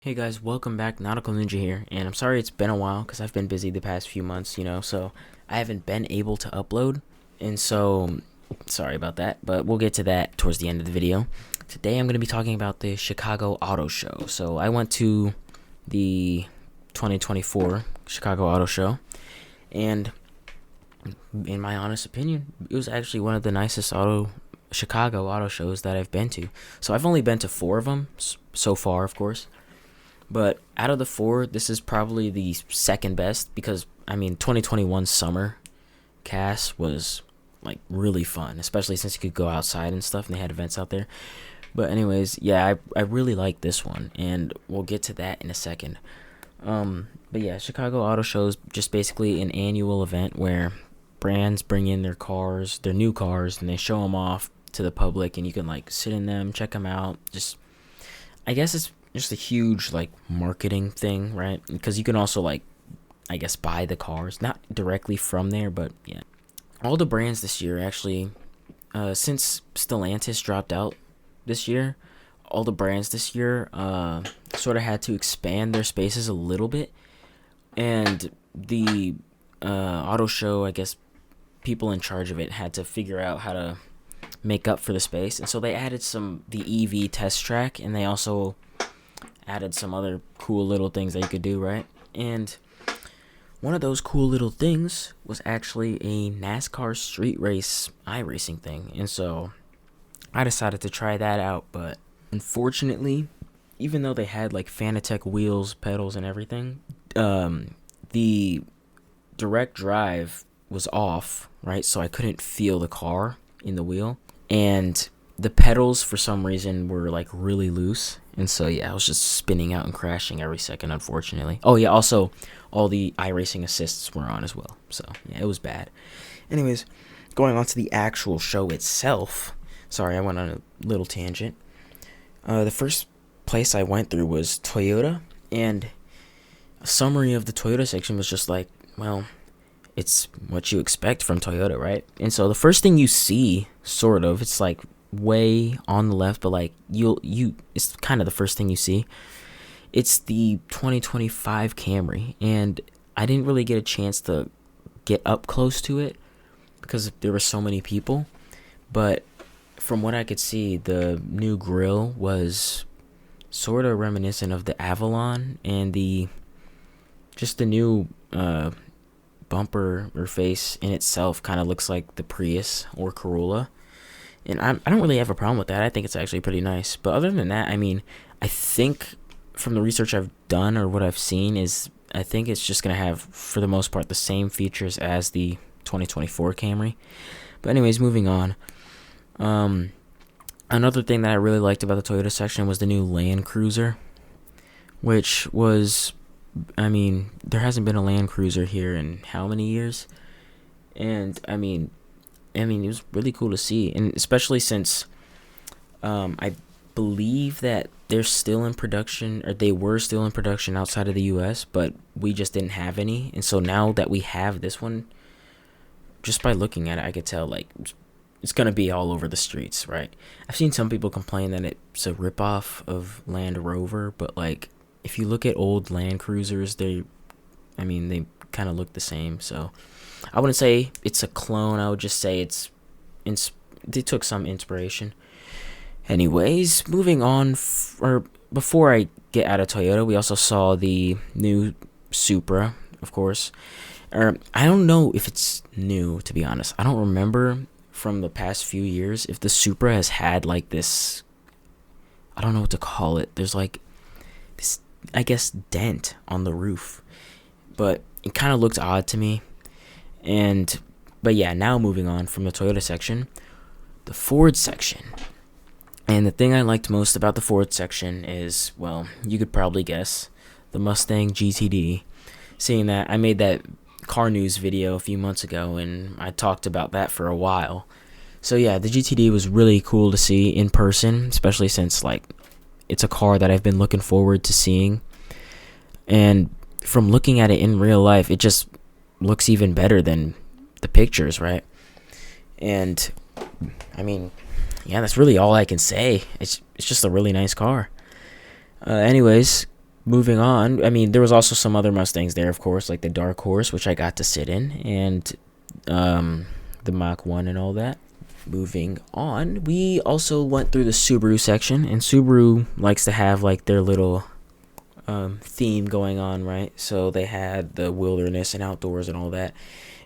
Hey guys, welcome back. Nautical Ninja here, and I'm sorry it's been a while because I've been busy the past few months, so I haven't been able to upload, and so sorry about that, but we'll get to that towards the end of the video. Today I'm going to be talking about the Chicago Auto Show. So I went to the 2024 Chicago Auto Show, and in my honest opinion, it was actually one of the nicest Chicago auto shows that I've been to. So I've only been to 4 of them so far, of course. But out of the 4, this is probably the second best because 2021 summer cast was like really fun, especially since you could go outside and stuff, and they had events out there. But anyways, yeah, I really like this one, and we'll get to that in a second. But yeah, Chicago Auto Show is just basically an annual event where brands bring in their new cars, and they show them off to the public, and you can like sit in them, check them out. I guess it's just a huge like marketing thing, right? Because you can also like, I guess, buy the cars, not directly from there, but yeah. All the brands this year actually, since Stellantis dropped out this year, all the brands this year sort of had to expand their spaces a little bit, and the auto show, I guess, people in charge of it had to figure out how to make up for the space, and so they added the EV test track, and they also added some other cool little things that you could do, right? And one of those cool little things was actually a NASCAR street race iRacing thing, and so I decided to try that out. But unfortunately, even though they had like Fanatec wheels, pedals, and everything, the direct drive was off, right? So I couldn't feel the car in the wheel, and the pedals for some reason were like really loose, and so yeah, I was just spinning out and crashing every second, unfortunately. Oh yeah, also all the iRacing assists were on as well, so yeah, it was bad. Anyways, going on to the actual show itself. Sorry, I went on a little tangent. The first place I went through was Toyota, and a summary of the Toyota section was just like, well, it's what you expect from Toyota, right? And so the first thing you see, sort of, it's like way on the left, but like it's kind of the first thing you see. It's the 2025 Camry, and I didn't really get a chance to get up close to it because there were so many people. But from what I could see, the new grille was sort of reminiscent of the Avalon, and the new bumper or face in itself kind of looks like the Prius or Corolla. And I don't really have a problem with that. I think it's actually pretty nice. But other than that, I think from the research I've done or what I've seen I think it's just going to have, for the most part, the same features as the 2024 Camry. But anyways, moving on. Another thing that I really liked about the Toyota section was the new Land Cruiser, which was, there hasn't been a Land Cruiser here in how many years? And it was really cool to see, and especially since I believe that they're still in production, or they were still in production outside of the U.S., but we just didn't have any. And so now that we have this one, just by looking at it, I could tell like it's gonna be all over the streets, right? I've seen some people complain that it's a ripoff of Land Rover, but like if you look at old Land Cruisers, they kind of look the same. So I wouldn't say it's a clone. I would just say they took some inspiration. Anyways, moving on, or before I get out of Toyota, we also saw the new Supra, of course. I don't know if it's new, to be honest. I don't remember from the past few years if the Supra has had like this, I don't know what to call it. There's like this, I guess, dent on the roof, but it kind of looked odd to me. But yeah, now moving on from the Toyota section, the Ford section. And the thing I liked most about the Ford section is, well, you could probably guess, the Mustang GTD. Seeing that I made that car news video a few months ago, and I talked about that for a while. So yeah, the GTD was really cool to see in person, especially since like it's a car that I've been looking forward to seeing. And from looking at it in real life, it just looks even better than the pictures, right? And yeah, that's really all I can say. It's just a really nice car. Anyways, Moving on, I mean, there was also some other Mustangs there, of course, like the Dark Horse, which I got to sit in, and the Mach 1 and all that. Moving on, we also went through the Subaru section, and Subaru likes to have like their little theme going on, right? So they had the wilderness and outdoors and all that,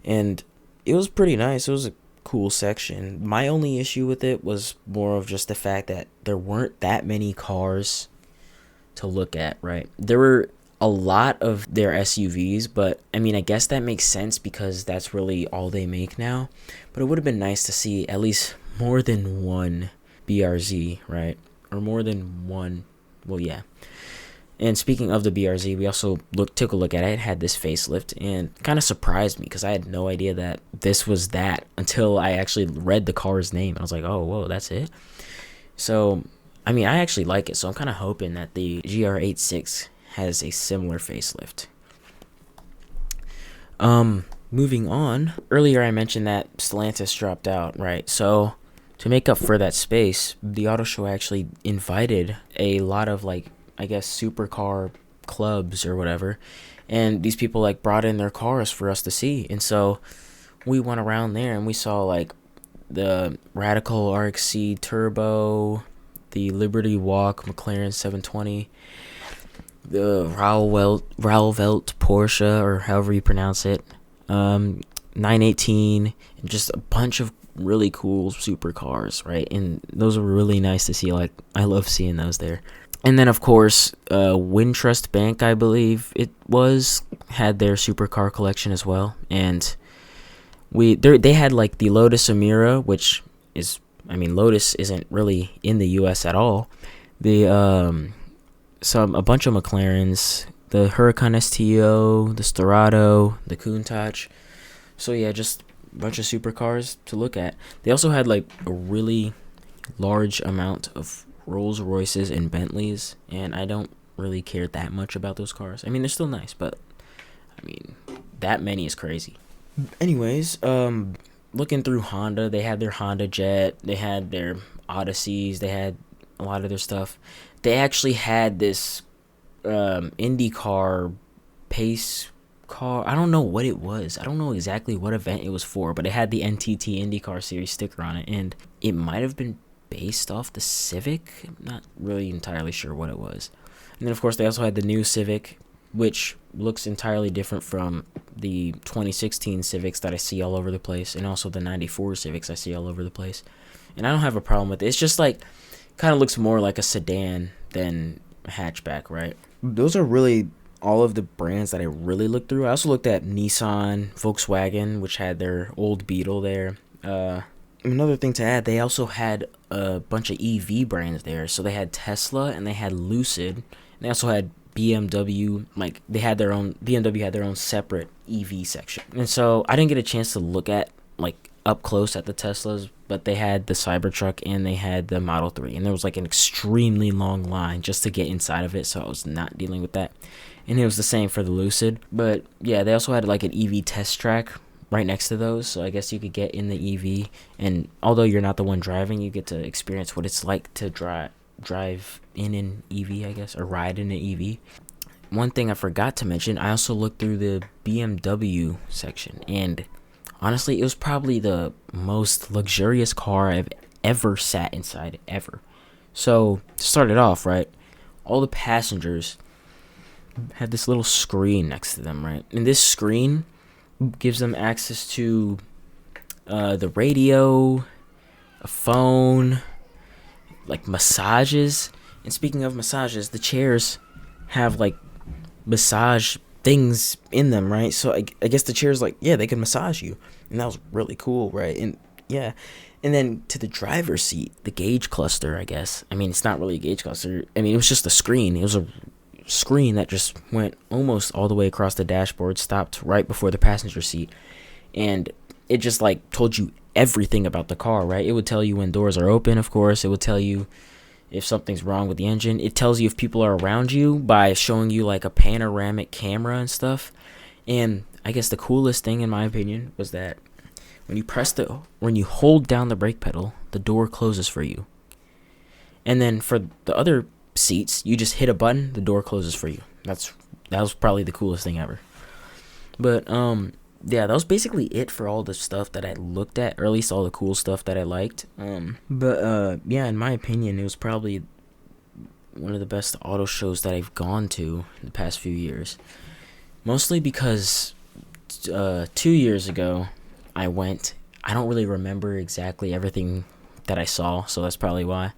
and it was pretty nice. It was a cool section. My only issue with it was more of just the fact that there weren't that many cars to look at, right? There were a lot of their SUVs, but I mean, I guess that makes sense because that's really all they make now. But it would have been nice to see at least more than one BRZ, right? Or more than one. Well, yeah. And speaking of the BRZ, we also took a look at it. It had this facelift and kind of surprised me because I had no idea that this was that until I actually read the car's name. I was like, oh, whoa, that's it? So, I mean, I actually like it, so I'm kind of hoping that the GR86 has a similar facelift. Moving on. Earlier I mentioned that Stellantis dropped out, right? So, to make up for that space, the auto show actually invited a lot of, like, I guess, supercar clubs or whatever, and these people, like, brought in their cars for us to see, and so we went around there and we saw, like, the Radical RXC Turbo, the Liberty Walk McLaren 720, the Rauwelt Porsche, or however you pronounce it, 918, and just a bunch of really cool supercars, right? And those were really nice to see. Like, I love seeing those there. And then, of course, Wintrust Bank, I believe it was, had their supercar collection as well. And they had, like, the Lotus Emira, which is, I mean, Lotus isn't really in the U.S. at all. The a bunch of McLarens, the Huracan STO, the Storado, the Countach. So yeah, just a bunch of supercars to look at. They also had, like, a really large amount of Rolls Royces and Bentleys, and I don't really care that much about those cars. I mean, they're still nice, but I mean, that many is crazy. Anyways, looking through Honda, they had their Honda Jet, they had their Odysseys, they had a lot of their stuff. They actually had this IndyCar pace car. I don't know what it was. I don't know exactly what event it was for, but it had the NTT IndyCar Series sticker on it, and it might have been based off the Civic. I'm not really entirely sure what it was. And then, of course, they also had the new Civic, which looks entirely different from the 2016 Civics that I see all over the place, and also the 94 Civics I see all over the place. And I don't have a problem with it. It's just like, kind of looks more like a sedan than a hatchback, right? Those are really all of the brands that I really looked through. I also looked at Nissan, Volkswagen, which had their old Beetle there. Another thing to add, they also had a bunch of EV brands there. So they had Tesla and they had Lucid. And they also had BMW. Like, BMW had their own separate EV section. And so I didn't get a chance to look at, like, up close at the Teslas, but they had the Cybertruck and they had the Model 3, and there was, like, an extremely long line just to get inside of it, so I was not dealing with that. And it was the same for the Lucid. But yeah, they also had, like, an EV test track right next to those, so I guess you could get in the EV, and although you're not the one driving, you get to experience what it's like to drive in an EV, I guess, or ride in an EV. One thing I forgot to mention, I also looked through the BMW section, and honestly, it was probably the most luxurious car I've ever sat inside, ever. So, to start it off, right, all the passengers had this little screen next to them, right? And this screen gives them access to the radio, a phone, like massages. And speaking of massages, the chairs have, like, massage things in them, right? So I guess the chairs, like, yeah, they can massage you, and that was really cool, right? And yeah, and then to the driver's seat, the gauge cluster, I guess. I mean, it's not really a gauge cluster. I mean, it was just a screen. It was a screen that just went almost all the way across the dashboard, stopped right before the passenger seat, and it just, like, told you everything about the car, right? It would tell you when doors are open, of course. It would tell you if something's wrong with the engine. It tells you if people are around you by showing you, like, a panoramic camera and stuff. And I guess the coolest thing, in my opinion, was that when you hold down the brake pedal, the door closes for you. And then for the other seats. You just hit a button, the door closes for you. That was probably the coolest thing ever. But yeah, that was basically it for all the stuff that I looked at, or at least all the cool stuff that I liked. But yeah, in my opinion, it was probably one of the best auto shows that I've gone to in the past few years. Mostly because 2 years ago I went. I don't really remember exactly everything that I saw, so that's probably why.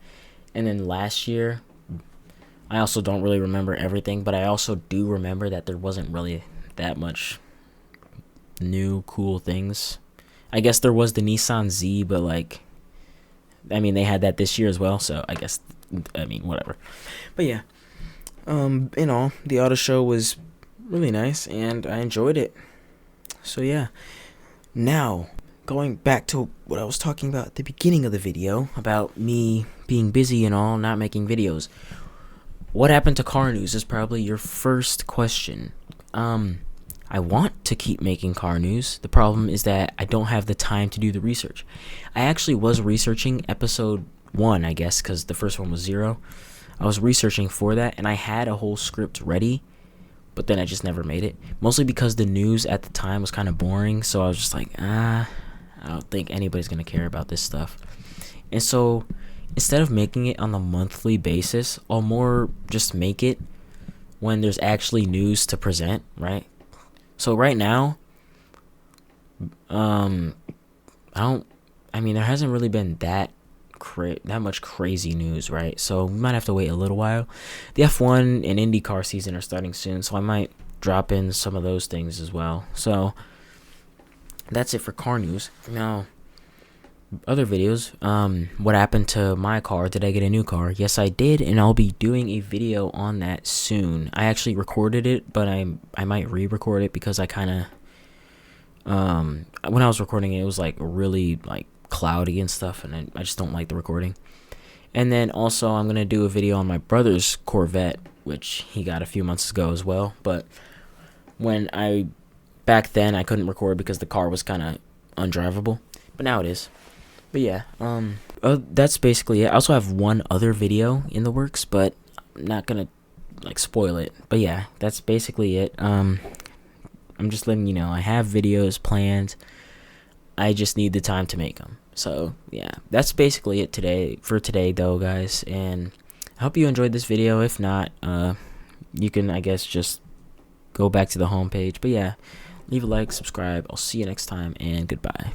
And then last year, I also don't really remember everything, but I also do remember that there wasn't really that much new cool things. I guess there was the Nissan Z, but like, I mean, they had that this year as well, so I guess, I mean, whatever. But yeah, in all, the auto show was really nice, and I enjoyed it. So yeah, now going back to what I was talking about at the beginning of the video about me being busy and all, not making videos. What happened to car news is probably your first question. I want to keep making car news. The problem is that I don't have the time to do the research. I actually was researching episode 1, I guess, because the first one was 0. I was researching for that, and I had a whole script ready, but then I just never made it. Mostly because the news at the time was kind of boring, so I was just like, I don't think anybody's going to care about this stuff. And so instead of making it on a monthly basis, I'll more just make it when there's actually news to present, right? So right now, there hasn't really been that much crazy news, right? So we might have to wait a little while. The F1 and IndyCar season are starting soon, so I might drop in some of those things as well. So that's it for car news. Now, other videos, what happened to my car? Did I get a new car? Yes, I did, and I'll be doing a video on that soon. I actually recorded it, but I might re-record it because I kind of, when I was recording it, it was like really like cloudy and stuff, and I just don't like the recording. And then also I'm gonna do a video on my brother's Corvette, which he got a few months ago as well. But back then I couldn't record because the car was kind of undrivable, but now it is. But yeah, that's basically it. I also have one other video in the works, but I'm not gonna like spoil it. But yeah, that's basically it. I'm just letting you know I have videos planned. I just need the time to make them. So yeah, that's basically it for today though, guys. And I hope you enjoyed this video. If not, you can, I guess, just go back to the homepage. But yeah, leave a like, subscribe. I'll see you next time, and goodbye.